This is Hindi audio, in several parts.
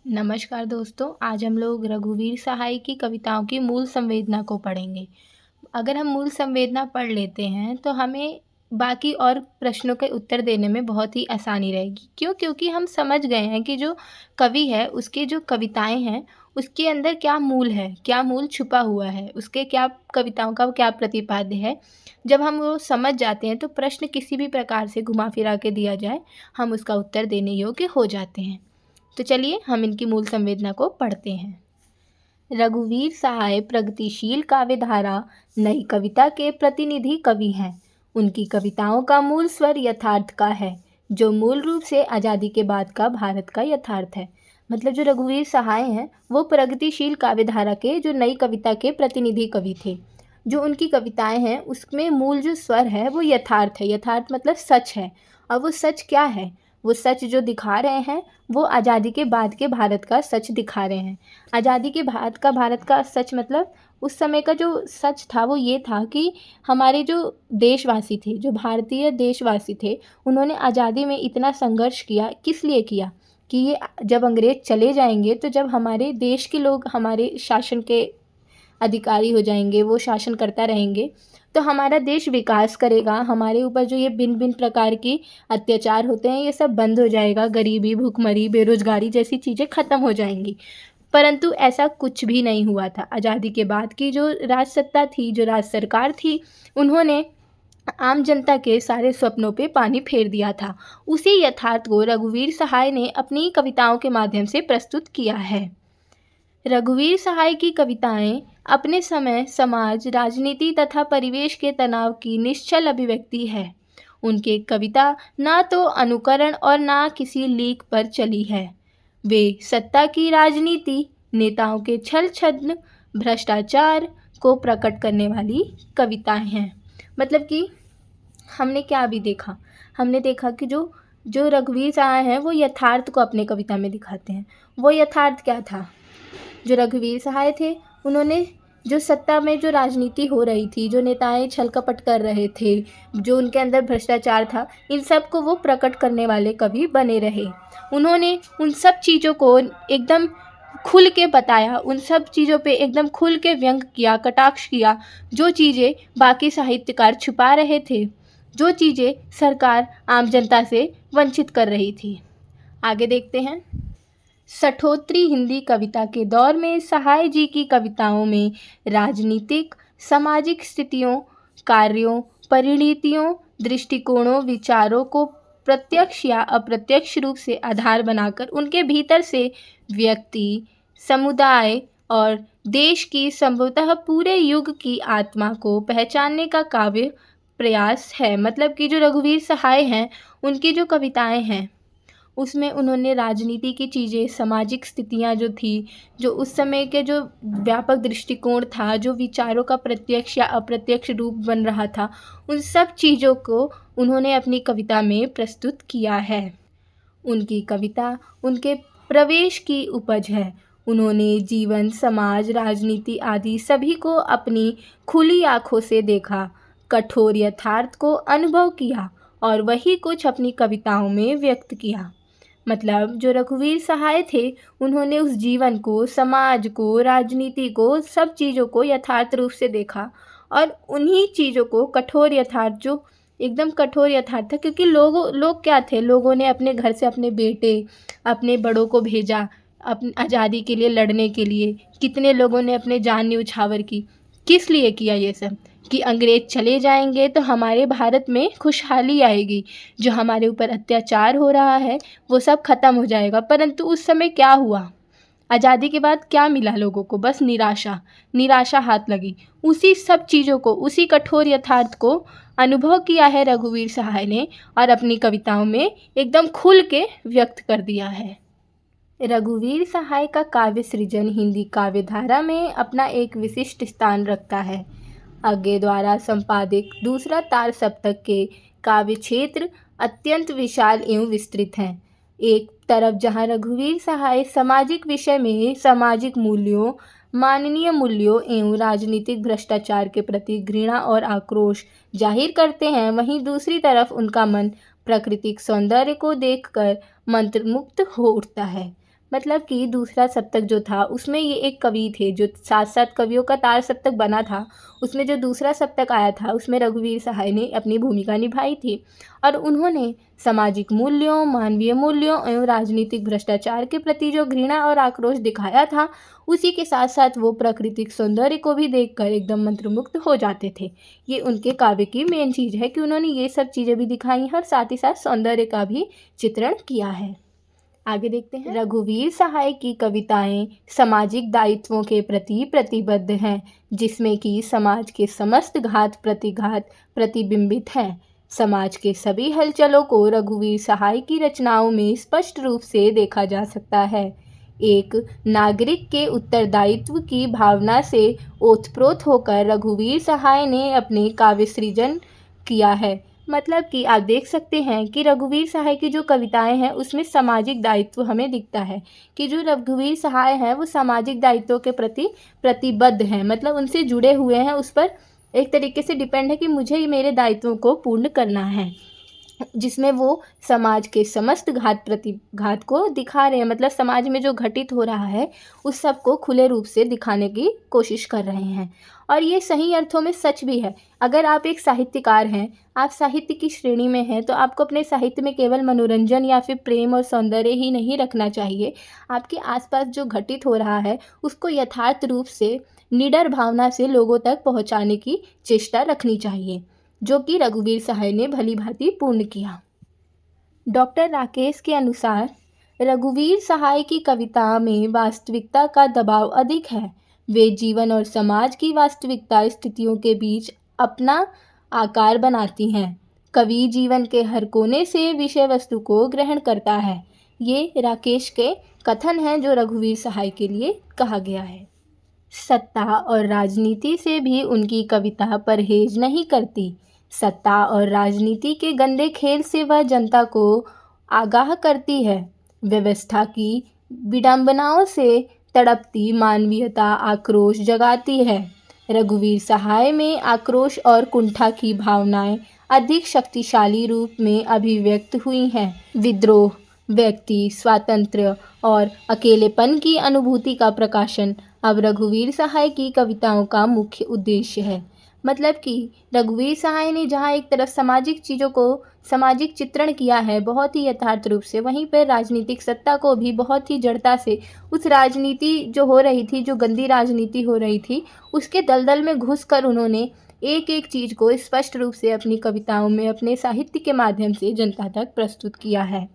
नमस्कार दोस्तों, आज हम लोग रघुवीर सहाय की कविताओं की मूल संवेदना को पढ़ेंगे। अगर हम मूल संवेदना पढ़ लेते हैं तो हमें बाकी और प्रश्नों के उत्तर देने में बहुत ही आसानी रहेगी। क्यों? क्योंकि हम समझ गए हैं कि जो कवि है उसकी जो कविताएँ हैं उसके अंदर क्या मूल है, क्या मूल छुपा हुआ है, उसके क्या कविताओं का क्या प्रतिपाद्य है। जब हम वो समझ जाते हैं तो प्रश्न किसी भी प्रकार से घुमा-फिरा के दिया जाए, हम उसका उत्तर देने योग्य हो जाते हैं। तो चलिए हम इनकी मूल संवेदना को पढ़ते हैं। रघुवीर सहाय प्रगतिशील काव्यधारा नई कविता के प्रतिनिधि कवि हैं। उनकी कविताओं का मूल स्वर यथार्थ का है, जो मूल रूप से आज़ादी के बाद का भारत का यथार्थ है। मतलब जो रघुवीर सहाय हैं वो प्रगतिशील काव्यधारा के जो नई कविता के प्रतिनिधि कवि थे। जो उनकी कविताएं हैं उसमें मूल जो स्वर है वो यथार्थ है। यथार्थ मतलब सच है। और वो सच क्या है? वो सच जो दिखा रहे हैं वो आज़ादी के बाद के भारत का सच दिखा रहे हैं। आज़ादी के बाद का भारत का सच मतलब उस समय का जो सच था वो ये था कि हमारे जो देशवासी थे, जो भारतीय देशवासी थे, उन्होंने आज़ादी में इतना संघर्ष किया। किस लिए किया? कि ये जब अंग्रेज़ चले जाएंगे तो जब हमारे देश के लोग हमारे शासन के अधिकारी हो जाएंगे, वो शासन करता रहेंगे, तो हमारा देश विकास करेगा। हमारे ऊपर जो ये भिन्न-भिन्न प्रकार की अत्याचार होते हैं ये सब बंद हो जाएगा। गरीबी, भूखमरी, बेरोज़गारी जैसी चीज़ें ख़त्म हो जाएंगी। परंतु ऐसा कुछ भी नहीं हुआ था। आज़ादी के बाद की जो राज सत्ता थी, जो राज सरकार थी, उन्होंने आम जनता के सारे सपनों पे पानी फेर दिया था। उसी यथार्थ को रघुवीर सहाय ने अपनी कविताओं के माध्यम से प्रस्तुत किया है। रघुवीर सहाय की कविताएं अपने समय, समाज, राजनीति तथा परिवेश के तनाव की निश्चल अभिव्यक्ति है। उनकी कविता ना तो अनुकरण और ना किसी लीक पर चली है। वे सत्ता की राजनीति, नेताओं के छल छद्म, भ्रष्टाचार को प्रकट करने वाली कविताएं हैं। मतलब कि हमने क्या अभी देखा? हमने देखा कि जो रघुवीर सहाय हैं वो यथार्थ को अपने कविता में दिखाते हैं। वो यथार्थ क्या था? जो रघुवीर सहाय थे उन्होंने जो सत्ता में जो राजनीति हो रही थी, जो नेताएं छल कपट कर रहे थे, जो उनके अंदर भ्रष्टाचार था, इन सब को वो प्रकट करने वाले कवि बने रहे। उन्होंने उन सब चीज़ों को एकदम खुल के बताया, उन सब चीज़ों पे एकदम खुल के व्यंग किया, कटाक्ष किया। जो चीज़ें बाकी साहित्यकार छुपा रहे थे, जो चीज़ें सरकार आम जनता से वंचित कर रही थी। आगे देखते हैं। सठोत्री हिंदी कविता के दौर में सहाय जी की कविताओं में राजनीतिक, सामाजिक स्थितियों, कार्यों, परिणतियों, दृष्टिकोणों, विचारों को प्रत्यक्ष या अप्रत्यक्ष रूप से आधार बनाकर उनके भीतर से व्यक्ति, समुदाय और देश की संभवतः पूरे युग की आत्मा को पहचानने का काव्य प्रयास है। मतलब कि जो रघुवीर सहाय हैं उनकी जो कविताएं हैं उसमें उन्होंने राजनीति की चीज़ें, सामाजिक स्थितियाँ जो थी, जो उस समय के जो व्यापक दृष्टिकोण था, जो विचारों का प्रत्यक्ष या अप्रत्यक्ष रूप बन रहा था, उन सब चीज़ों को उन्होंने अपनी कविता में प्रस्तुत किया है। उनकी कविता उनके प्रवेश की उपज है। उन्होंने जीवन, समाज, राजनीति आदि सभी को अपनी खुली आँखों से देखा, कठोर यथार्थ को अनुभव किया और वही कुछ अपनी कविताओं में व्यक्त किया। मतलब जो रघुवीर सहाय थे उन्होंने उस जीवन को, समाज को, राजनीति को, सब चीज़ों को यथार्थ रूप से देखा और उन्हीं चीज़ों को कठोर यथार्थ जो एकदम कठोर यथार्थ था, क्योंकि लोग क्या थे, लोगों ने अपने घर से अपने बेटे, अपने बड़ों को भेजा अपनी आज़ादी के लिए लड़ने के लिए। कितने लोगों ने अपने जान न्यौछावर की। किस लिए किया ये सब? कि अंग्रेज़ चले जाएंगे तो हमारे भारत में खुशहाली आएगी, जो हमारे ऊपर अत्याचार हो रहा है वो सब ख़त्म हो जाएगा। परंतु उस समय क्या हुआ? आज़ादी के बाद क्या मिला लोगों को? बस निराशा, निराशा हाथ लगी। उसी सब चीज़ों को, उसी कठोर यथार्थ को अनुभव किया है रघुवीर सहाय ने और अपनी कविताओं में एकदम खुल के व्यक्त कर दिया है। रघुवीर सहाय का काव्य सृजन हिंदी काव्यधारा में अपना एक विशिष्ट स्थान रखता है। अज्ञे द्वारा संपादित दूसरा तार सप्तक के काव्य क्षेत्र अत्यंत विशाल एवं विस्तृत हैं। एक तरफ जहाँ रघुवीर सहाय सामाजिक विषय में सामाजिक मूल्यों, मानवीय मूल्यों एवं राजनीतिक भ्रष्टाचार के प्रति घृणा और आक्रोश जाहिर करते हैं, वहीं दूसरी तरफ उनका मन प्राकृतिक सौंदर्य को देखकर मंत्रमुग्ध हो उठता है। मतलब कि दूसरा सप्तक जो था उसमें ये एक कवि थे, जो 7-7 कवियों का तार सप्तक बना था, उसमें जो दूसरा सप्तक आया था उसमें रघुवीर सहाय ने अपनी भूमिका निभाई थी और उन्होंने सामाजिक मूल्यों, मानवीय मूल्यों एवं राजनीतिक भ्रष्टाचार के प्रति जो घृणा और आक्रोश दिखाया था, उसी के साथ साथ वो प्राकृतिक सौंदर्य को भी देखकर एकदम मंत्रमुग्ध हो जाते थे। ये उनके काव्य की मेन चीज़ है कि उन्होंने ये सब चीज़ें भी दिखाई हैं और साथ ही साथ सौंदर्य का भी चित्रण किया है। आगे देखते हैं। रघुवीर सहाय की कविताएं सामाजिक दायित्वों के प्रति प्रतिबद्ध हैं, जिसमें कि समाज के समस्त घात प्रतिघात प्रतिबिंबित हैं। समाज के सभी हलचलों को रघुवीर सहाय की रचनाओं में स्पष्ट रूप से देखा जा सकता है। एक नागरिक के उत्तरदायित्व की भावना से ओतप्रोत होकर रघुवीर सहाय ने अपने काव्य सृजन किया है। मतलब कि आप देख सकते हैं कि रघुवीर सहाय की जो कविताएं हैं उसमें सामाजिक दायित्व हमें दिखता है कि जो रघुवीर सहाय हैं वो सामाजिक दायित्वों के प्रति प्रतिबद्ध हैं, मतलब उनसे जुड़े हुए हैं, उस पर एक तरीके से डिपेंड है कि मुझे मेरे दायित्वों को पूर्ण करना है, जिसमें वो समाज के समस्त घात प्रतिघात को दिखा रहे हैं। मतलब समाज में जो घटित हो रहा है उस सब को खुले रूप से दिखाने की कोशिश कर रहे हैं और ये सही अर्थों में सच भी है। अगर आप एक साहित्यकार हैं, आप साहित्य की श्रेणी में हैं, तो आपको अपने साहित्य में केवल मनोरंजन या फिर प्रेम और सौंदर्य ही नहीं रखना चाहिए। आपके आसपास जो घटित हो रहा है उसको यथार्थ रूप से निडर भावना से लोगों तक पहुंचाने की चेष्टा रखनी चाहिए, जो कि रघुवीर सहाय ने भली भांति पूर्ण किया। डॉक्टर राकेश के अनुसार रघुवीर सहाय की कविता में वास्तविकता का दबाव अधिक है। वे जीवन और समाज की वास्तविकता स्थितियों के बीच अपना आकार बनाती हैं। कवि जीवन के हर कोने से विषय वस्तु को ग्रहण करता है। ये राकेश के कथन हैं जो रघुवीर सहाय के लिए कहा गया है। सत्ता और राजनीति से भी उनकी कविता परहेज नहीं करती। सत्ता और राजनीति के गंदे खेल से वह जनता को आगाह करती है। व्यवस्था की विडंबनाओं से तड़पती मानवीयता आक्रोश जगाती है। रघुवीर सहाय में आक्रोश और कुंठा की भावनाएं अधिक शक्तिशाली रूप में अभिव्यक्त हुई हैं। विद्रोह, व्यक्ति स्वातंत्र्य और अकेलेपन की अनुभूति का प्रकाशन अब रघुवीर सहाय की कविताओं का मुख्य उद्देश्य है। मतलब कि रघुवीर सहाय ने जहाँ एक तरफ सामाजिक चीज़ों को सामाजिक चित्रण किया है बहुत ही यथार्थ रूप से, वहीं पर राजनीतिक सत्ता को भी बहुत ही जड़ता से उस राजनीति जो हो रही थी, जो गंदी राजनीति हो रही थी, उसके दलदल में घुसकर उन्होंने एक एक चीज़ को स्पष्ट रूप से अपनी कविताओं में अपने साहित्य के माध्यम से जनता तक प्रस्तुत किया है।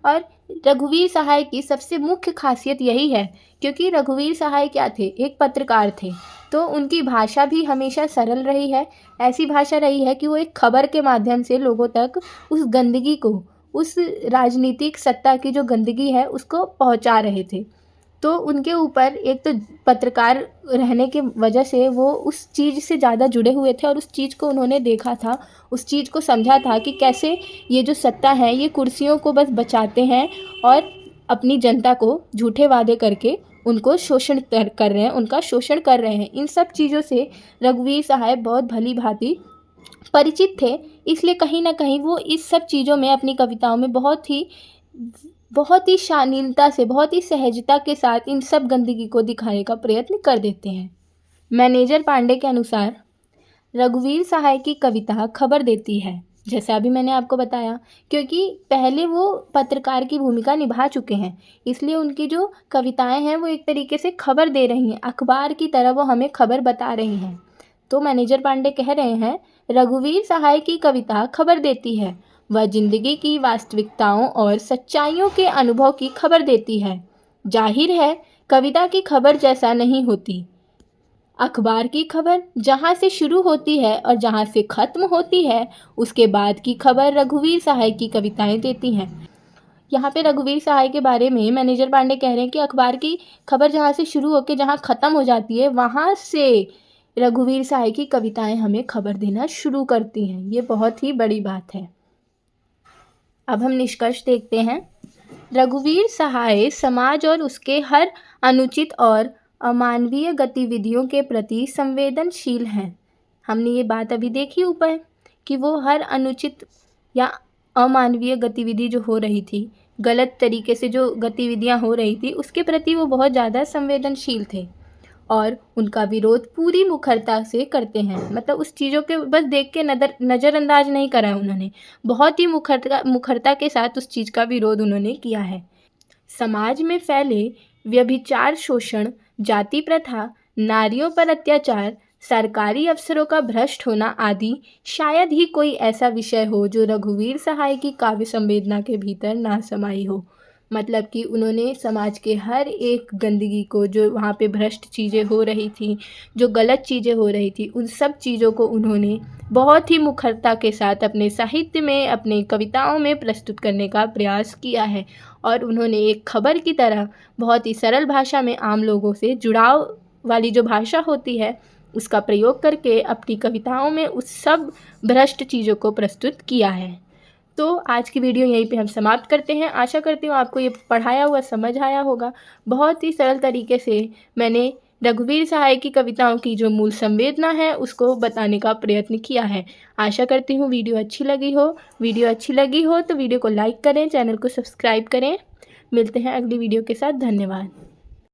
और रघुवीर सहाय की सबसे मुख्य खासियत यही है, क्योंकि रघुवीर सहाय क्या थे, एक पत्रकार थे, तो उनकी भाषा भी हमेशा सरल रही है। ऐसी भाषा रही है कि वो एक खबर के माध्यम से लोगों तक उस गंदगी को, उस राजनीतिक सत्ता की जो गंदगी है उसको पहुंचा रहे थे। तो उनके ऊपर एक तो पत्रकार रहने की वजह से वो उस चीज़ से ज़्यादा जुड़े हुए थे और उस चीज़ को उन्होंने देखा था, उस चीज़ को समझा था कि कैसे ये जो सत्ता है ये कुर्सियों को बस बचाते हैं और अपनी जनता को झूठे वादे करके उनको शोषण कर रहे हैं, उनका शोषण कर रहे हैं। इन सब चीज़ों से रघुवीर सहाय बहुत भली भांति परिचित थे, इसलिए कहीं ना कहीं वो इस सब चीज़ों में अपनी कविताओं में बहुत ही शालीनता से, बहुत ही सहजता के साथ इन सब गंदगी को दिखाने का प्रयत्न कर देते हैं। मैनेजर पांडे के अनुसार रघुवीर सहाय की कविता खबर देती है, जैसा अभी मैंने आपको बताया, क्योंकि पहले वो पत्रकार की भूमिका निभा चुके हैं, इसलिए उनकी जो कविताएं हैं वो एक तरीके से खबर दे रही हैं, अखबार की तरह वो हमें खबर बता रही हैं। तो मैनेजर पांडे कह रहे हैं, रघुवीर सहाय की कविता खबर देती है। वह जिंदगी की वास्तविकताओं और सच्चाइयों के अनुभव की खबर देती है। जाहिर है कविता की खबर जैसा नहीं होती। अखबार की खबर जहाँ से शुरू होती है और जहाँ से ख़त्म होती है, उसके बाद की खबर रघुवीर सहाय की कविताएं देती हैं। यहाँ पे रघुवीर सहाय के बारे में मैनेजर पांडे कह रहे हैं कि अखबार की खबर जहाँ से शुरू होकर जहाँ ख़त्म हो जाती है, वहाँ से रघुवीर सहाय की कविताएं हमें खबर देना शुरू करती हैं। ये बहुत ही बड़ी बात है। अब हम निष्कर्ष देखते हैं। रघुवीर सहाय समाज और उसके हर अनुचित और अमानवीय गतिविधियों के प्रति संवेदनशील हैं। हमने ये बात अभी देखी ऊपर कि वो हर अनुचित या अमानवीय गतिविधि जो हो रही थी गलत तरीके से जो गतिविधियाँ हो रही थी उसके प्रति वो बहुत ज़्यादा संवेदनशील थे और उनका विरोध पूरी मुखरता से करते हैं। मतलब उस चीज़ों के बस देख के नज़रअंदाज नहीं करा है उन्होंने, बहुत ही मुखरता के साथ उस चीज़ का विरोध उन्होंने किया है। समाज में फैले व्यभिचार, शोषण, जाति प्रथा, नारियों पर अत्याचार, सरकारी अफसरों का भ्रष्ट होना आदि शायद ही कोई ऐसा विषय हो जो रघुवीर सहाय की काव्य संवेदना के भीतर ना समाई हो। मतलब कि उन्होंने समाज के हर एक गंदगी को, जो वहाँ पे भ्रष्ट चीज़ें हो रही थी, जो गलत चीज़ें हो रही थी, उन सब चीज़ों को उन्होंने बहुत ही मुखरता के साथ अपने साहित्य में, अपने कविताओं में प्रस्तुत करने का प्रयास किया है। और उन्होंने एक खबर की तरह बहुत ही सरल भाषा में आम लोगों से जुड़ाव वाली जो भाषा होती है उसका प्रयोग करके अपनी कविताओं में उस सब भ्रष्ट चीज़ों को प्रस्तुत किया है। तो आज की वीडियो यहीं पे हम समाप्त करते हैं। आशा करती हूँ आपको ये पढ़ाया हुआ समझ आया होगा। बहुत ही सरल तरीके से मैंने रघुवीर सहाय की कविताओं की जो मूल संवेदना है उसको बताने का प्रयत्न किया है। आशा करती हूँ वीडियो अच्छी लगी हो। तो वीडियो को लाइक करें, चैनल को सब्सक्राइब करें। मिलते हैं अगली वीडियो के साथ। धन्यवाद।